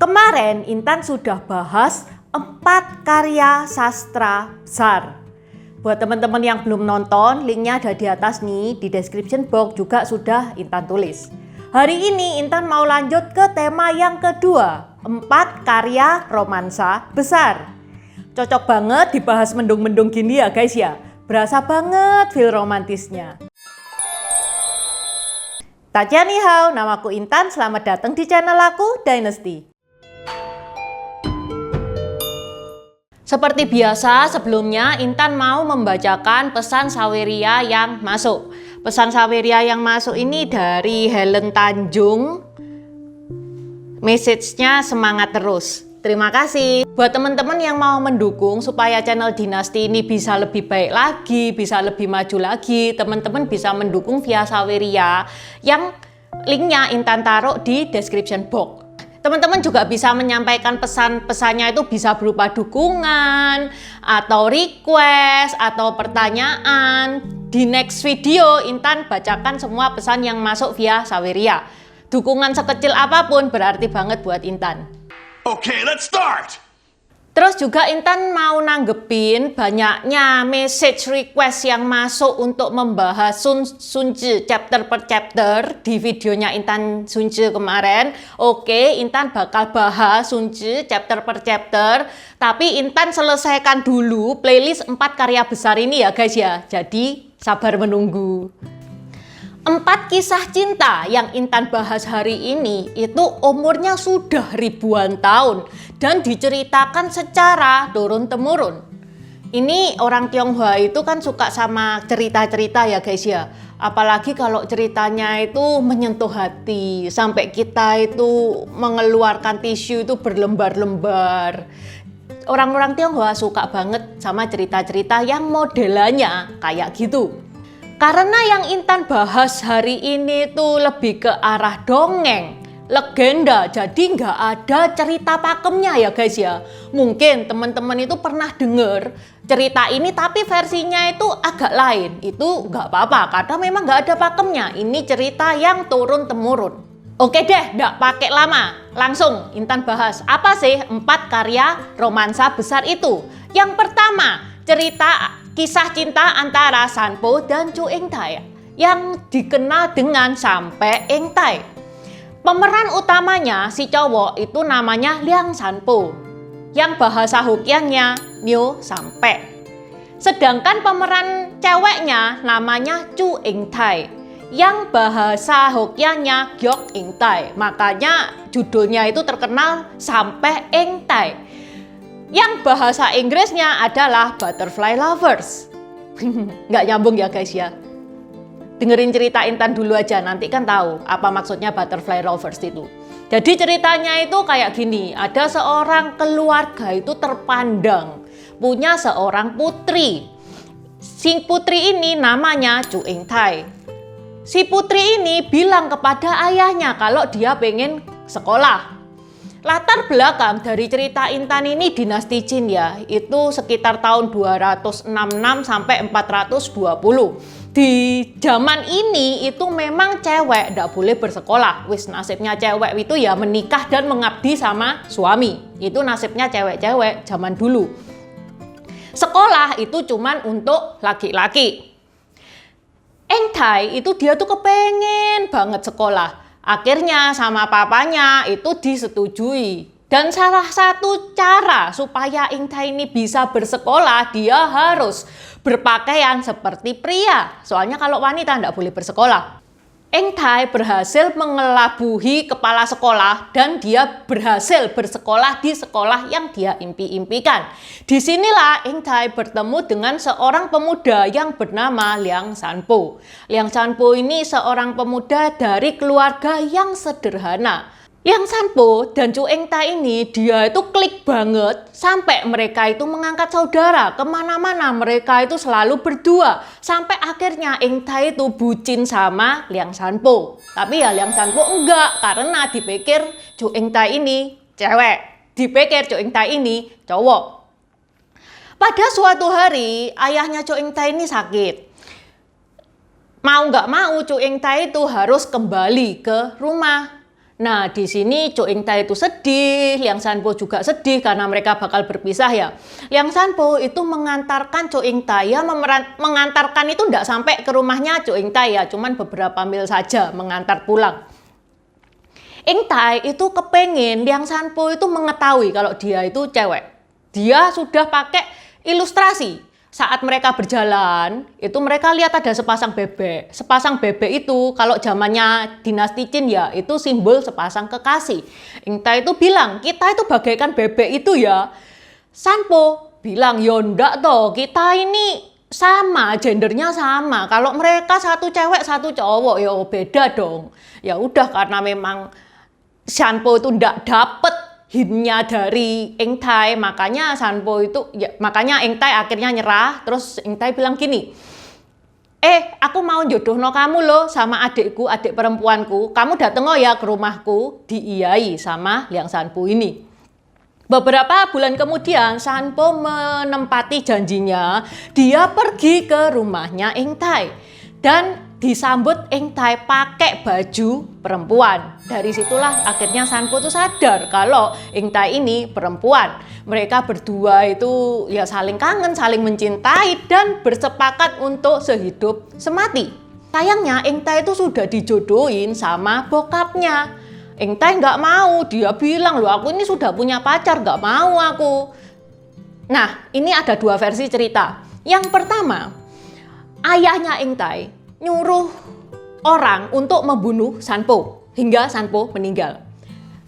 Kemarin Intan sudah bahas 4 karya sastra besar. Buat teman-teman yang belum nonton, linknya ada di atas nih, di description box juga sudah Intan tulis. Hari ini Intan mau lanjut ke tema yang kedua, 4 karya romansa besar. Cocok banget dibahas mendung-mendung gini ya guys ya, berasa banget feel romantisnya. Tajian ni hao, namaku Intan, selamat datang di channel aku, Dynasty. Seperti biasa, sebelumnya Intan mau membacakan pesan Saweria yang masuk. Pesan Saweria yang masuk ini dari Helen Tanjung. Message-nya semangat terus. Terima kasih. Buat teman-teman yang mau mendukung supaya channel Dynasty ini bisa lebih baik lagi, bisa lebih maju lagi, teman-teman bisa mendukung via Saweria yang linknya Intan taruh di description box. Teman-teman juga bisa menyampaikan pesan-pesannya itu bisa berupa dukungan, atau request, atau pertanyaan. Di next video, Intan bacakan semua pesan yang masuk via Saweria. Dukungan sekecil apapun berarti banget buat Intan. Okay, let's start! Terus juga Intan mau nanggepin banyaknya message request yang masuk untuk membahas Sunzi chapter per chapter di videonya Intan Sunzi kemarin. Oke, Intan bakal bahas Sunzi chapter per chapter, tapi Intan selesaikan dulu playlist 4 karya besar ini ya guys ya. Jadi sabar menunggu. 4 kisah cinta yang Intan bahas hari ini itu umurnya sudah ribuan tahun dan diceritakan secara turun-temurun. Ini orang Tionghoa itu kan suka sama cerita-cerita ya guys ya. Apalagi kalau ceritanya itu menyentuh hati sampai kita itu mengeluarkan tisu itu berlembar-lembar. Orang-orang Tionghoa suka banget sama cerita-cerita yang modelannya kayak gitu. Karena yang Intan bahas hari ini tuh lebih ke arah dongeng, legenda, jadi nggak ada cerita pakemnya ya guys ya. Mungkin teman-teman itu pernah dengar cerita ini tapi versinya itu agak lain. Itu nggak apa-apa karena memang nggak ada pakemnya. Ini cerita yang turun-temurun. Oke deh, nggak pakai lama. Langsung Intan bahas apa sih 4 karya romansa besar itu. Yang pertama, cerita kisah cinta antara Sanpo dan Chu Ingtai yang dikenal dengan Sampe Ingtai. Pemeran utamanya si cowok itu namanya Liang Sanpo, yang bahasa Hokkiannya Nyo Sampe. Sedangkan pemeran ceweknya namanya Chu Ingtai, yang bahasa Hokkiannya Gyok Ingtai. Makanya judulnya itu terkenal Sampe Ingtai. Yang bahasa Inggrisnya adalah Butterfly Lovers. Nggak nyambung ya guys ya. Dengerin cerita Intan dulu aja, nanti kan tahu apa maksudnya Butterfly Lovers itu. Jadi ceritanya itu kayak gini, ada seorang keluarga itu terpandang, punya seorang putri. Si putri ini namanya Chu Ingtai. Si putri ini bilang kepada ayahnya kalau dia pengen sekolah. Latar belakang dari cerita Intan ini dinasti Qin ya, itu sekitar tahun 266 sampai 420. Di zaman ini itu memang cewek tidak boleh bersekolah. Wis nasibnya cewek itu ya menikah dan mengabdi sama suami. Itu nasibnya cewek-cewek zaman dulu. Sekolah itu cuman untuk laki-laki. Ingtai itu dia tuh kepengen banget sekolah. Akhirnya sama papanya itu disetujui. Dan salah satu cara supaya Ingtai ini bisa bersekolah, dia harus berpakaian seperti pria. Soalnya kalau wanita tidak boleh bersekolah. Ingtai berhasil mengelabuhi kepala sekolah dan dia berhasil bersekolah di sekolah yang dia impi-impikan. Disinilah Ingtai bertemu dengan seorang pemuda yang bernama Liang Sanpo. Liang Sanpo ini seorang pemuda dari keluarga yang sederhana. Liang Sanpo dan Chu Ingtai ini dia itu klik banget sampai mereka itu mengangkat saudara kemana-mana, mereka itu selalu berdua sampai akhirnya Ingtai itu bucin sama Liang Sanpo. Tapi ya Liang Sanpo enggak karena dipikir Chu Ingtai ini cewek, dipikir Chu Ingtai ini cowok. Pada suatu hari ayahnya Chu Ingtai ini sakit. Mau nggak mau Chu Ingtai itu harus kembali ke rumah. Nah, di sini Cho Ing-tae itu sedih, Liang Sanpo juga sedih karena mereka bakal berpisah ya. Liang Sanpo itu mengantarkan Cho Ing-tae, ya mengantarkan itu tidak sampai ke rumahnya Cho Ing-tae ya, cuman beberapa mil saja mengantar pulang. Ing-tae itu kepengen Liang Sanpo itu mengetahui kalau dia itu cewek. Dia sudah pakai ilustrasi. Saat mereka berjalan, itu mereka lihat ada sepasang bebek. Sepasang bebek itu kalau zamannya dinasti Qin ya, itu simbol sepasang kekasih. Ing-tae itu bilang, kita itu bagaikan bebek itu ya. Sanpo bilang, ya enggak toh, kita ini sama, gendernya sama. Kalau mereka satu cewek, satu cowok, ya beda dong. Ya udah, karena memang Sanpo itu enggak dapet hintnya dari Ing-tae, makanya Sanpo itu ya, makanya Ing-tae akhirnya nyerah. Terus Ing-tae bilang gini, aku mau jodohno kamu loh sama adikku, adik perempuanku. Kamu dateng ya ke rumahku, diiyai sama Liang Sanpo ini. Beberapa bulan kemudian Sanpo menempati janjinya, dia pergi ke rumahnya Ing-tae dan disambut Ing-tae pakai baju perempuan. Dari situlah akhirnya Sanpo itu sadar kalau Ing-tae ini perempuan. Mereka berdua itu ya saling kangen, saling mencintai dan bersepakat untuk sehidup semati. Sayangnya Ing-tae itu sudah dijodohin sama bokapnya. Ing-tae nggak mau, dia bilang loh aku ini sudah punya pacar, nggak mau aku. Nah, ini ada dua versi cerita. Yang pertama, ayahnya Ing-tae nyuruh orang untuk membunuh Sanpo hingga Sanpo meninggal.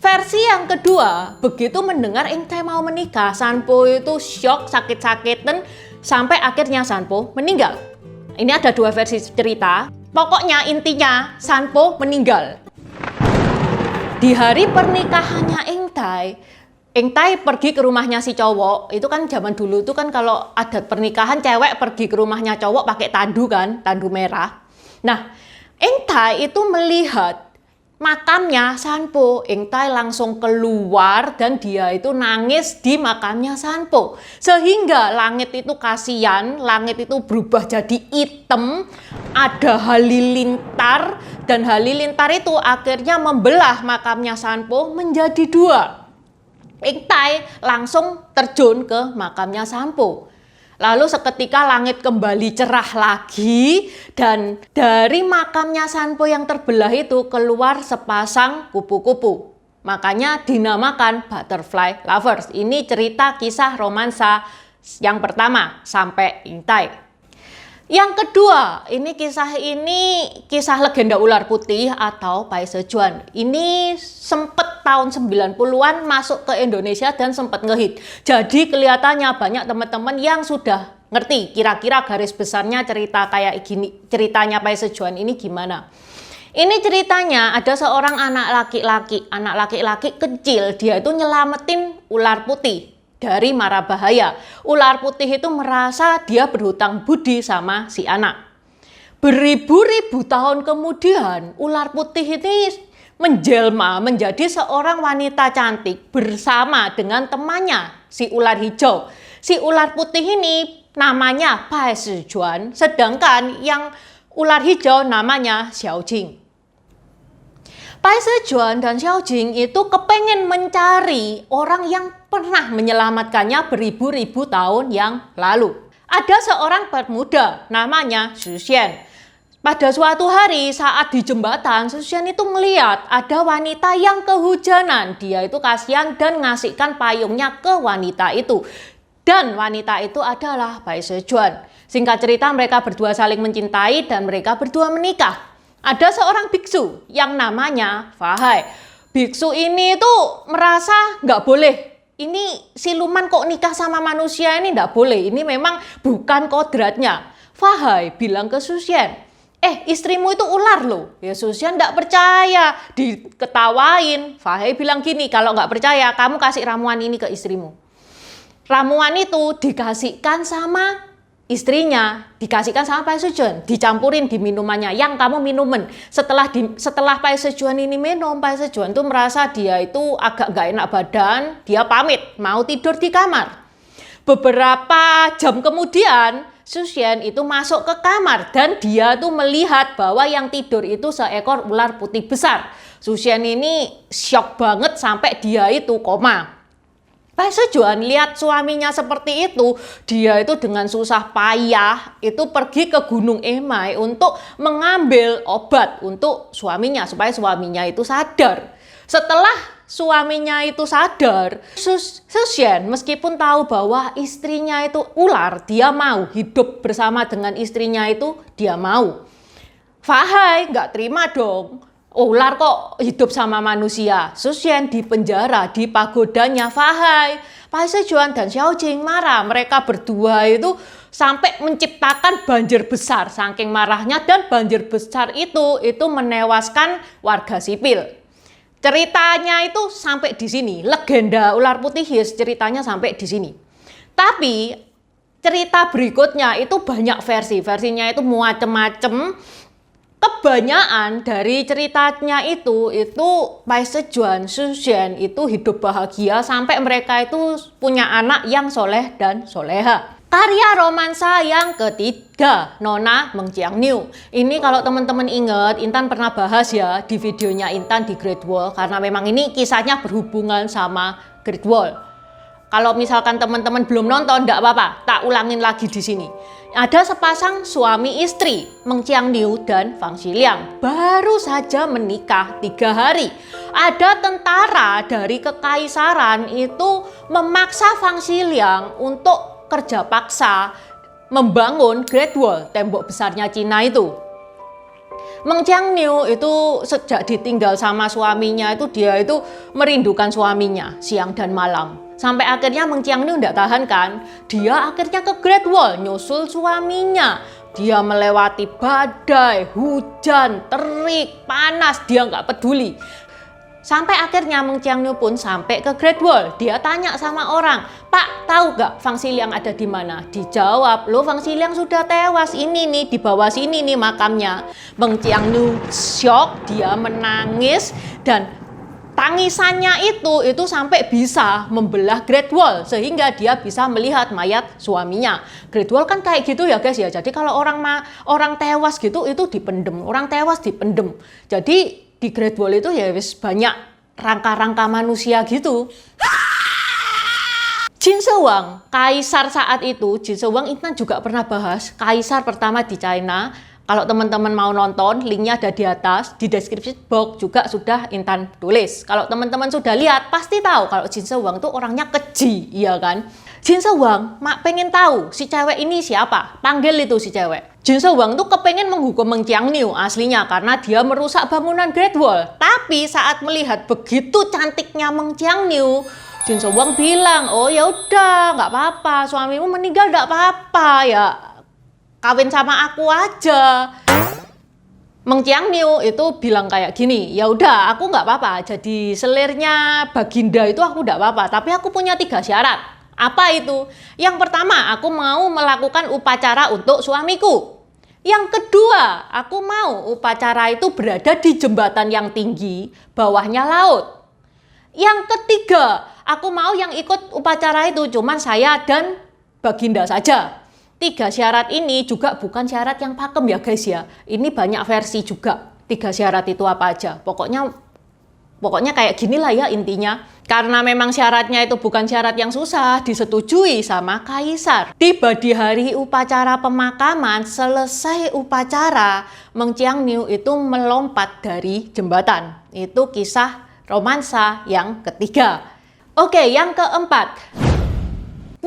Versi yang kedua, begitu mendengar Ing-tae mau menikah, Sanpo itu syok, sakit-sakitan sampai akhirnya Sanpo meninggal. Ini ada dua versi cerita. Pokoknya intinya Sanpo meninggal. Di hari pernikahannya Ing-tae pergi ke rumahnya si cowok. Itu kan zaman dulu itu kan kalau adat pernikahan cewek pergi ke rumahnya cowok pakai tandu kan, tandu merah. Nah, Ing-tae itu melihat makamnya Sanpo. Ing-tae langsung keluar dan dia itu nangis di makamnya Sanpo. Sehingga langit itu kasihan, langit itu berubah jadi hitam, ada halilintar, dan halilintar itu akhirnya membelah makamnya Sanpo menjadi dua. Ing-tae langsung terjun ke makamnya Sanpo. Lalu seketika langit kembali cerah lagi dan dari makamnya Sanpo yang terbelah itu keluar sepasang kupu-kupu. Makanya dinamakan Butterfly Lovers. Ini cerita kisah romansa yang pertama sampai Ing-tae. Yang kedua, ini kisah legenda ular putih atau Pai Sejuan. Ini sempat tahun 90-an masuk ke Indonesia dan sempat ngehit. Jadi kelihatannya banyak teman-teman yang sudah ngerti kira-kira garis besarnya cerita kayak gini, ceritanya Pai Sejuan ini gimana. Ini ceritanya ada seorang anak laki-laki kecil, dia itu nyelamatin ular putih dari mara bahaya. Ular putih itu merasa dia berhutang budi sama si anak. Beribu-ribu tahun kemudian, ular putih ini menjelma menjadi seorang wanita cantik bersama dengan temannya, si ular hijau. Si ular putih ini namanya Pai Sejuan, sedangkan yang ular hijau namanya Xiaojing. Pai Sejuan dan Xiaojing itu kepengen mencari orang yang pernah menyelamatkannya beribu-ribu tahun yang lalu. Ada seorang pemuda namanya Xu Xian. Pada suatu hari saat di jembatan, Xu Xian itu melihat ada wanita yang kehujanan. Dia itu kasihan dan ngasihkan payungnya ke wanita itu. Dan wanita itu adalah Pai Sejuan. Singkat cerita mereka berdua saling mencintai dan mereka berdua menikah. Ada seorang biksu yang namanya Fahai. Biksu ini tuh merasa nggak boleh. Ini siluman kok nikah sama manusia, ini nggak boleh. Ini memang bukan kodratnya. Fahai bilang ke Xu Xian, istrimu itu ular loh. Ya Xu Xian nggak percaya, diketawain. Fahai bilang gini, kalau nggak percaya kamu kasih ramuan ini ke istrimu. Ramuan itu dikasihkan sama istrinya, dikasihkan sama Pai Sejuan, dicampurin di minumannya, yang kamu minumin. Setelah Pai Sejuan ini minum, Pai Sejuan tuh merasa dia itu agak gak enak badan, dia pamit mau tidur di kamar. Beberapa jam kemudian, Xu Xian itu masuk ke kamar dan dia tuh melihat bahwa yang tidur itu seekor ular putih besar. Su Xian ini shock banget sampai dia itu koma. Bai Sejuan lihat suaminya seperti itu, dia itu dengan susah payah itu pergi ke Gunung Emai untuk mengambil obat untuk suaminya supaya suaminya itu sadar. Setelah suaminya itu sadar, Su Xian meskipun tahu bahwa istrinya itu ular, dia mau hidup bersama dengan istrinya itu, dia mau. Fahai nggak terima dong. Ular kok hidup sama manusia. Su Xian di penjara, di pagodanya Fahai. Bai Sejuan dan Xiao Jing marah. Mereka berdua itu sampai menciptakan banjir besar. Saking marahnya, dan banjir besar itu menewaskan warga sipil. Ceritanya itu sampai di sini. Legenda ular putih hias ceritanya sampai di sini. Tapi cerita berikutnya itu banyak versi. Versinya itu macem-macem. Kebanyakan dari ceritanya itu Bai Sejuan, Su Xian itu hidup bahagia sampai mereka itu punya anak yang soleh dan soleha. Karya romansa yang ketiga, Nona Meng Jiangniu. Ini kalau teman-teman ingat, Intan pernah bahas ya di videonya Intan di Great Wall, karena memang ini kisahnya berhubungan sama Great Wall. Kalau misalkan teman-teman belum nonton, enggak apa-apa, tak ulangin lagi di sini. Ada sepasang suami istri, Meng Jiangniu dan Fang Xiliang, baru saja menikah 3 hari. Ada tentara dari kekaisaran itu memaksa Fang Xiliang untuk kerja paksa membangun Great Wall, tembok besarnya Cina itu. Meng Jiangniu itu sejak ditinggal sama suaminya itu dia itu merindukan suaminya siang dan malam. Sampai akhirnya Meng Jiangniu tidak tahan kan, dia akhirnya ke Great Wall nyusul suaminya. Dia melewati badai, hujan, terik, panas, dia nggak peduli. Sampai akhirnya Meng Jiangniu pun sampai ke Great Wall. Dia tanya sama orang, "Pak, tahu gak Fang Xiliang ada di mana?" Dijawab, "Loh, Fang Xiliang sudah tewas. Ini nih, di bawah sini nih makamnya." Meng Jiangniu shock, dia menangis, dan tangisannya itu sampai bisa membelah Great Wall sehingga dia bisa melihat mayat suaminya. Great Wall kan kayak gitu ya guys ya. Jadi kalau orang tewas gitu itu dipendem, orang tewas dipendem. Jadi di Great Wall itu ya wis banyak rangka-rangka manusia gitu. Qin Shi Huang, kaisar saat itu, Qin Shi Huang Intan juga pernah bahas, kaisar pertama di China. Kalau teman-teman mau nonton, linknya ada di atas, di deskripsi box juga sudah Intan tulis. Kalau teman-teman sudah lihat, pasti tahu kalau Qin Shi Huang itu orangnya keji, iya kan? Qin Shi Huang, mak pengen tahu si cewek ini siapa? Panggil itu si cewek. Qin Shi Huang tuh kepengen menghukum Meng Jiangniu aslinya karena dia merusak bangunan Great Wall. Tapi saat melihat begitu cantiknya Meng Jiangniu, Qin Shi Huang bilang, "Oh ya udah, nggak apa-apa, suamimu meninggal nggak apa-apa ya. Kawin sama aku aja." Meng Jiangniu itu bilang kayak gini, "Ya udah, aku nggak apa-apa. Jadi selirnya Baginda itu aku nggak apa-apa. Tapi aku punya 3 syarat." Apa itu? Yang pertama, aku mau melakukan upacara untuk suamiku. Yang kedua, aku mau upacara itu berada di jembatan yang tinggi, bawahnya laut. Yang ketiga, aku mau yang ikut upacara itu cuman saya dan Baginda saja. 3 syarat ini juga bukan syarat yang pakem ya guys ya. Ini banyak versi juga. 3 syarat itu apa aja. Pokoknya kayak gini lah ya intinya. Karena memang syaratnya itu bukan syarat yang susah disetujui sama kaisar. Tiba di hari upacara pemakaman, selesai upacara, Meng Jiangniu itu melompat dari jembatan. Itu kisah romansa yang ketiga. Oke, yang keempat.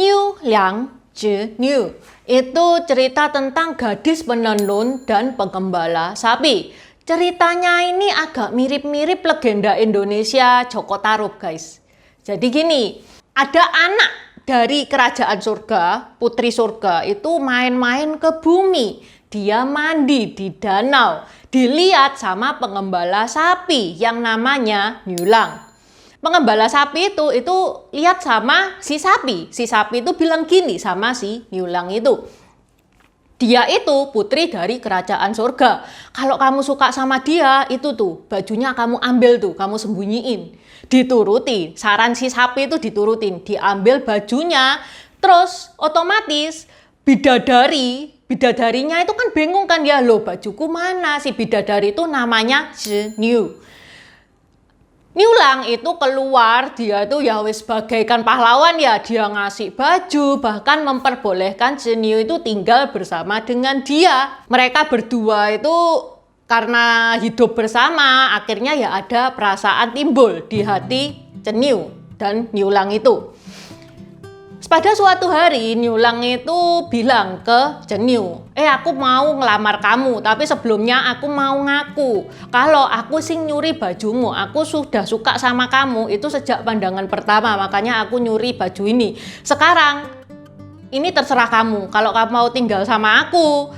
Niu Liang Zhi Niu. Itu cerita tentang gadis penenun dan penggembala sapi. Ceritanya ini agak mirip-mirip legenda Indonesia Joko Tarub guys. Jadi gini, ada anak dari kerajaan surga, putri surga itu main-main ke bumi. Dia mandi di danau, dilihat sama pengembala sapi yang namanya Niulang. Pengembala sapi itu lihat sama si sapi itu bilang gini sama si Niulang itu. Dia itu putri dari kerajaan surga. Kalau kamu suka sama dia, itu tuh bajunya kamu ambil tuh, kamu sembunyiin. Dituruti, saran si sapi itu diturutin. Diambil bajunya, terus otomatis bidadarinya itu kan bingung kan ya, loh bajuku mana? Si bidadari itu namanya Zhi Niu. Niulang itu keluar, dia itu ya wis bagaikan pahlawan ya, dia ngasih baju, bahkan memperbolehkan Zenyu itu tinggal bersama dengan dia. Mereka berdua itu karena hidup bersama, akhirnya ya ada perasaan timbul di hati Zenyu dan Niulang itu. Pada suatu hari, Niulang itu bilang ke Zenyu, aku mau ngelamar kamu, tapi sebelumnya aku mau ngaku kalau aku sing nyuri bajumu, aku sudah suka sama kamu, itu sejak pandangan pertama, makanya aku nyuri baju ini. Sekarang, ini terserah kamu, kalau kamu mau tinggal sama aku,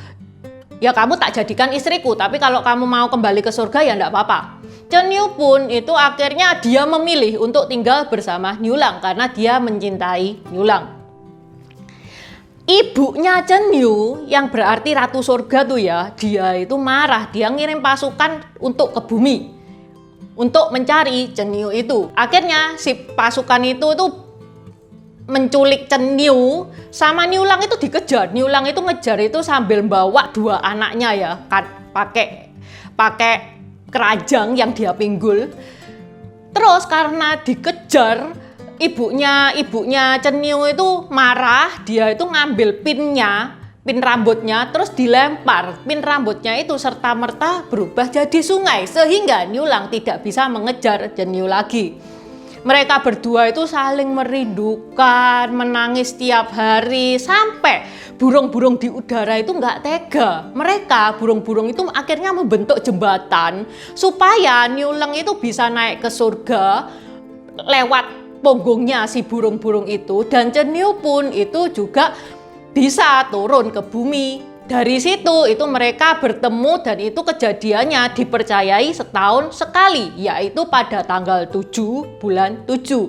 ya kamu tak jadikan istriku, tapi kalau kamu mau kembali ke surga ya enggak apa-apa. Zenyu pun itu akhirnya dia memilih untuk tinggal bersama Niulang karena dia mencintai Niulang. Ibunya Zenyu yang berarti Ratu Surga tuh ya, dia itu marah, dia ngirim pasukan untuk ke bumi untuk mencari Zenyu itu. Akhirnya si pasukan itu menculik Zenyu sama Niulang itu dikejar. Niulang itu ngejar itu sambil bawa dua anaknya ya, kan pakai kerajang yang dia pinggul. Terus karena dikejar, ibunya Zenyu itu marah, dia itu ngambil pin rambutnya terus dilempar. Pin rambutnya itu serta-merta berubah jadi sungai sehingga Niulang tidak bisa mengejar Zenyu lagi. Mereka berdua itu saling merindukan, menangis tiap hari, sampai burung-burung di udara itu nggak tega. Mereka, burung-burung itu akhirnya membentuk jembatan supaya Niulang itu bisa naik ke surga lewat punggungnya si burung-burung itu, dan Zenyu pun itu juga bisa turun ke bumi. Dari situ itu mereka bertemu dan itu kejadiannya dipercayai setahun sekali, yaitu pada tanggal 7 bulan 7.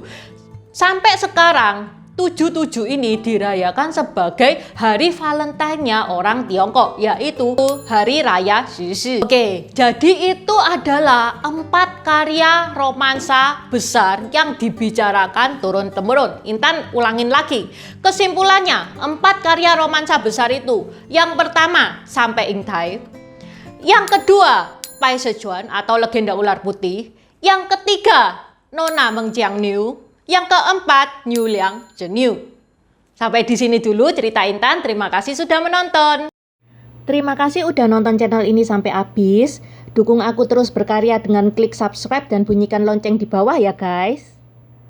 Sampai sekarang 7/7 ini dirayakan sebagai hari Valentine-nya orang Tiongkok, yaitu Hari Raya Sisi. Oke, jadi itu adalah 4 karya romansa besar yang dibicarakan turun-temurun. Intan ulangin lagi. Kesimpulannya, 4 karya romansa besar itu. Yang pertama, Sampai Ing Tai. Yang kedua, Pai Sejuan atau Legenda Ular Putih. Yang ketiga, Nona Meng Jiang Niu. Yang keempat, Niulang Zenyu. Sampai di sini dulu cerita Intan. Terima kasih sudah menonton. Terima kasih udah nonton channel ini sampai habis. Dukung aku terus berkarya dengan klik subscribe dan bunyikan lonceng di bawah ya guys.